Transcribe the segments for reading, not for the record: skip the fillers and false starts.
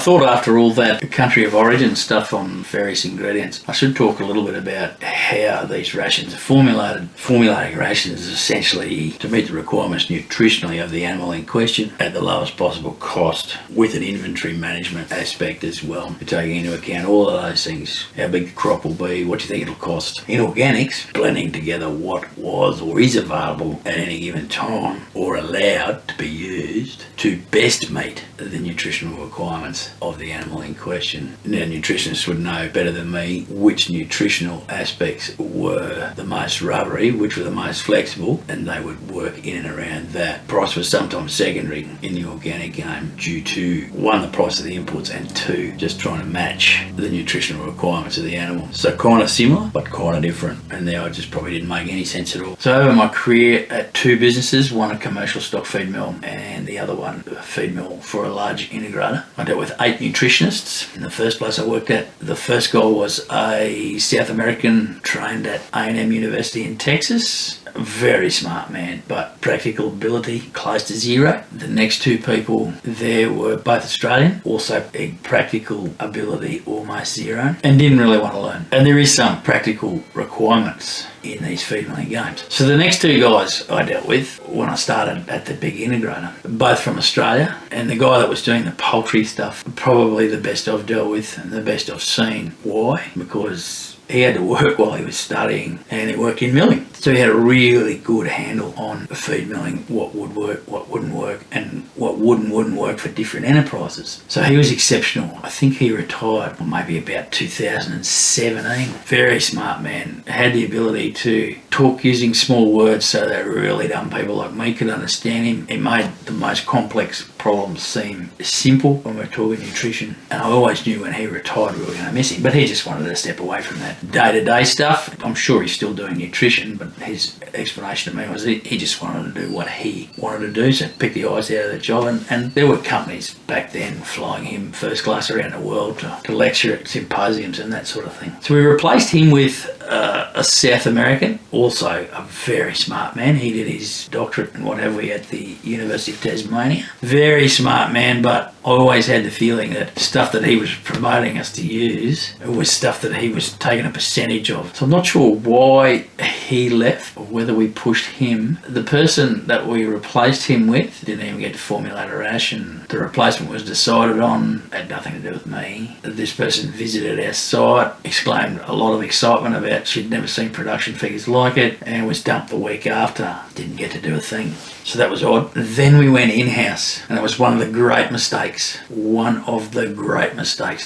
thought after all that country of origin stuff on various ingredients, I should talk a little bit about how these rations are formulated. Formulating rations is essentially to meet the requirements nutritionally of the animal in question at the lowest possible cost, with an inventory management aspect as well. You're taking into account all of those things, how big the crop will be, what you think it'll cost. In organics, blending together what was or is available at any given time or allowed to be used to best meet the nutritional requirements of the animal in question. Now, nutritionists would know better than me which nutritional aspects were the most rubbery, which were the most flexible, and they would work in and around that. Price was sometimes secondary in the organic game due to, one, the price of the inputs, and two, just trying to match the nutritional requirements of the animal. So kind of similar, but kind of different, and there I just probably didn't make any sense at all. So over my career at two businesses, one a commercial stock feed mill and the other one a feed mill for a large integrator, I dealt with 8 nutritionists. In the first place I worked at, the first guy was a South American trained at A&M University in Texas. Very smart man, but practical ability close to zero. The next two people there were both Australian, also practical ability almost zero, and didn't really want to learn. And there is some practical requirements in these feed milling games. So the next two guys I dealt with when I started at the big integrator, both from Australia, and the guy that was doing the poultry stuff, probably the best I've dealt with and the best I've seen. Why? Because he had to work while he was studying, and he worked in milling. So he had a really good handle on feed milling, what would work, what wouldn't work, and what would and wouldn't work for different enterprises. So he was exceptional. I think he retired maybe about 2017. Very smart man. Had the ability to talk using small words so that really dumb people like me could understand him. He made the most complex problems seem simple when we're talking nutrition. And I always knew when he retired we were going to miss him, but he just wanted to step away from that day-to-day stuff. I'm sure he's still doing nutrition, but his explanation to me was he just wanted to do what he wanted to do, so pick the eyes out of the job. And there were companies back then flying him first class around the world to lecture at symposiums and that sort of thing. So we replaced him with a South American, also a very smart man. He did his doctorate and what have we at the University of Tasmania. Very smart man, but I always had the feeling that stuff that he was promoting us to use was stuff that he was taking a percentage of. So I'm not sure why he left or whether we pushed him. The person that we replaced him with didn't even get to formulate a ration. The replacement was decided on, had nothing to do with me. This person visited our site, exclaimed a lot of excitement about she'd never seen production figures like it, and was dumped the week after. Didn't get to do a thing. So that was odd. Then we went in-house, and it was one of the great mistakes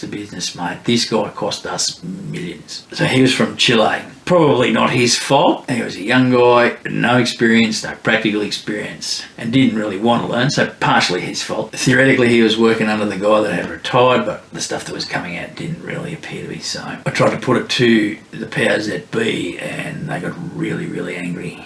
the business made. This guy cost us millions. So he was from Chile. Probably not his fault. He was a young guy, no experience, no practical experience, and didn't really want to learn, so partially his fault. Theoretically, he was working under the guy that had retired, but the stuff that was coming out didn't really appear to be so. I tried to put it to the powers that be, and they got really, really angry.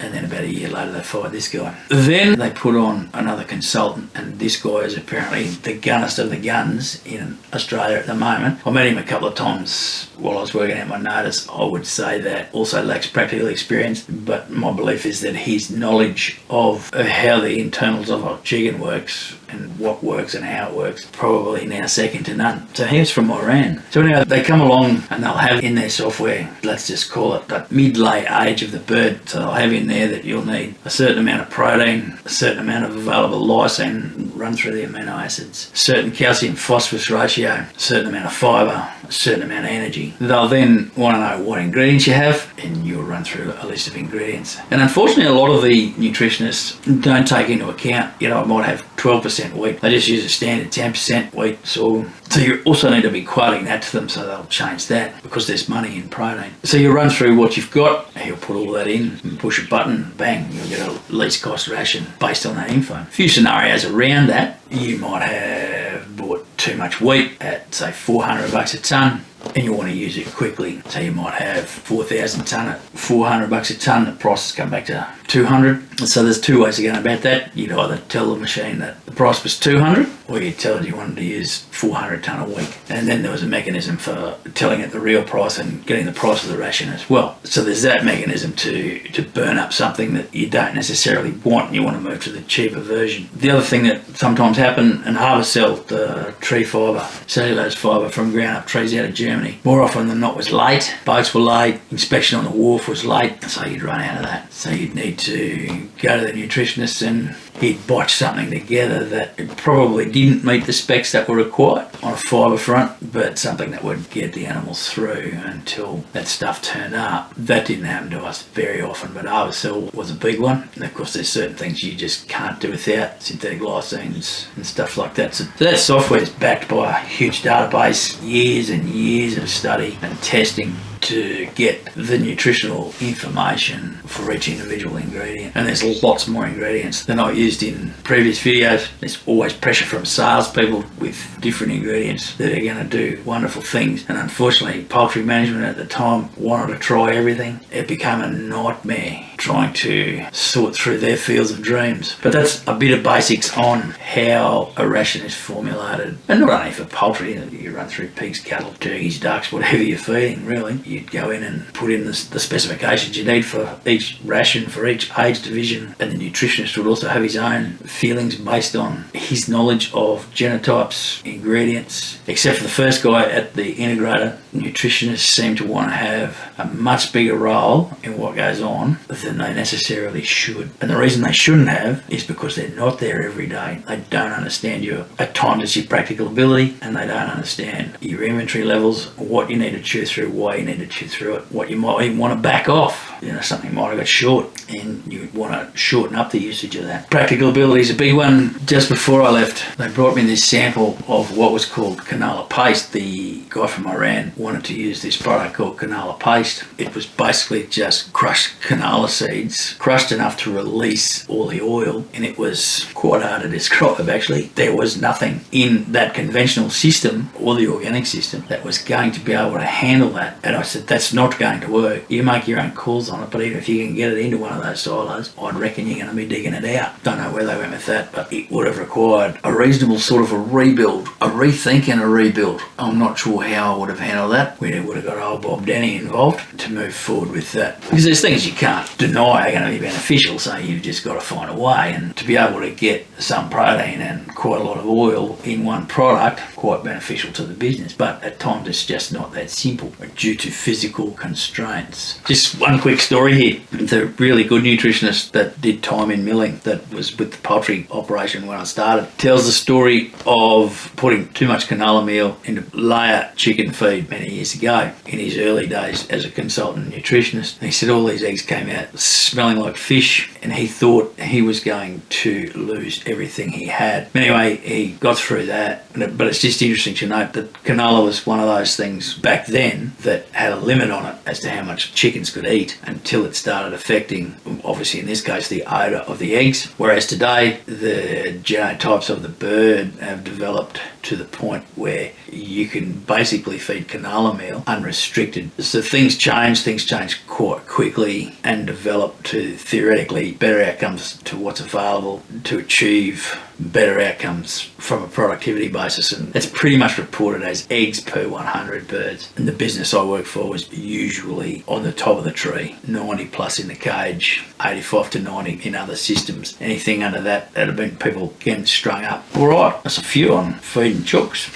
And then about a year later they fired this guy. Then they put on another consultant, and this guy is apparently the gunnest of the guns in Australia at the moment. I met him a couple of times while I was working out my notice. I would say that also lacks practical experience, but my belief is that his knowledge of how the internals of a chicken works and what works and how it works, probably now second to none. So he was from Iran. So now they come along and they'll have in their software, let's just call it the mid-lay age of the bird. So they'll have in there that you'll need a certain amount of protein, a certain amount of available lysine, run through the amino acids, certain calcium phosphorus ratio, a certain amount of fibre, a certain amount of energy. They'll then want to know what ingredients you have, and you'll run through a list of ingredients. And unfortunately, a lot of the nutritionists don't take into account, I might have 12% wheat. They just use a standard 10% wheat sorghum. So you also need to be quoting that to them, so they'll change that because there's money in protein. So you run through what you've got, he'll put all that in, and push a button, bang, you'll get a least cost ration based on that info. A few scenarios around that, you might have bought too much wheat at say $400 a tonne, and you want to use it quickly. So you might have 4,000 tonne at $400 a tonne, the price has come back to 200. So there's two ways of going about that. You'd either tell the machine that the price was 200 or you tell it you wanted to use 400 tonne a week. And then there was a mechanism for telling it the real price and getting the price of the ration as well. So there's that mechanism to burn up something that you don't necessarily want and you want to move to the cheaper version. The other thing that sometimes happens, and Harvacell, the tree fibre, cellulose fibre from ground up trees out of Germany, more often than not was late. Boats were late, inspection on the wharf was late, so you'd run out of that. So you'd need to go to the nutritionist and he'd botch something together that probably didn't meet the specs that were required on a fibre front, but something that would get the animals through until that stuff turned up. That didn't happen to us very often, but Harvacell was a big one. And of course there's certain things you just can't do without, synthetic lysines and stuff like that. So that software is backed by a huge database, years and years of study and testing to get the nutritional information for each individual ingredient. And there's lots more ingredients than I used in previous videos. There's always pressure from salespeople with different ingredients that are going to do wonderful things. And unfortunately, poultry management at the time wanted to try everything. It became a nightmare trying to sort through their fields of dreams. But that's a bit of basics on how a ration is formulated. And not only for poultry, you run through pigs, cattle, turkeys, ducks, whatever you're feeding, really. You'd go in and put in the specifications you need for each ration, for each age division, and the nutritionist would also have his own feelings based on his knowledge of genotypes, ingredients. Except for the first guy at the integrator, nutritionists seem to want to have a much bigger role in what goes on than they necessarily should. And the reason they shouldn't have is because they're not there every day. They don't understand at times it's your practical ability, and they don't understand your inventory levels, what you need to chew through, why you need to chew through it, what you might even want to back off. Something might have got short and you want to shorten up the usage of that. Practical ability is a big one. Just before I left, they brought me this sample of what was called canola paste. The guy from Iran wanted to use this product called canola paste. It was basically just crushed canola seeds, crushed enough to release all the oil, and it was quite hard to describe actually. There was nothing in that conventional system or the organic system that was going to be able to handle that. And I said, that's not going to work. You make your own calls on it, but even if you can get it into one of those silos, I'd reckon you're going to be digging it out. Don't know where they went with that, but it would have required a reasonable sort of a rebuild, a rethink and a rebuild. I'm not sure how I would have handled that. We would have got old Bob Denny involved to move forward with that. Because there's things you can't deny are going to be beneficial, so you've just got to find a way. And to be able to get some protein and quite a lot of oil in one product, quite beneficial to the business. But at times it's just not that simple due to physical constraints. Just one quick story here. The really good nutritionist that did time in milling, that was with the poultry operation when I started, tells the story of putting too much canola meal into layer chicken feed many years ago in his early days as a consultant nutritionist. And he said all these eggs came out smelling like fish, and he thought he was going to lose everything he had. Anyway, he got through that, but it's just interesting to note that canola was one of those things back then that had a limit on it as to how much chickens could eat until it started affecting, obviously in this case, the odour of the eggs. Whereas today, the genotypes of the bird have developed to the point where you can basically feed canola meal unrestricted. So things change quite quickly and develop to theoretically better outcomes to what's available to achieve better outcomes from a productivity basis, and that's pretty much reported as eggs per 100 birds. And the business I work for was usually on the top of the tree, 90 plus in the cage, 85 to 90 in other systems. Anything under that have been people getting strung up. All right, that's a few on feeding chooks.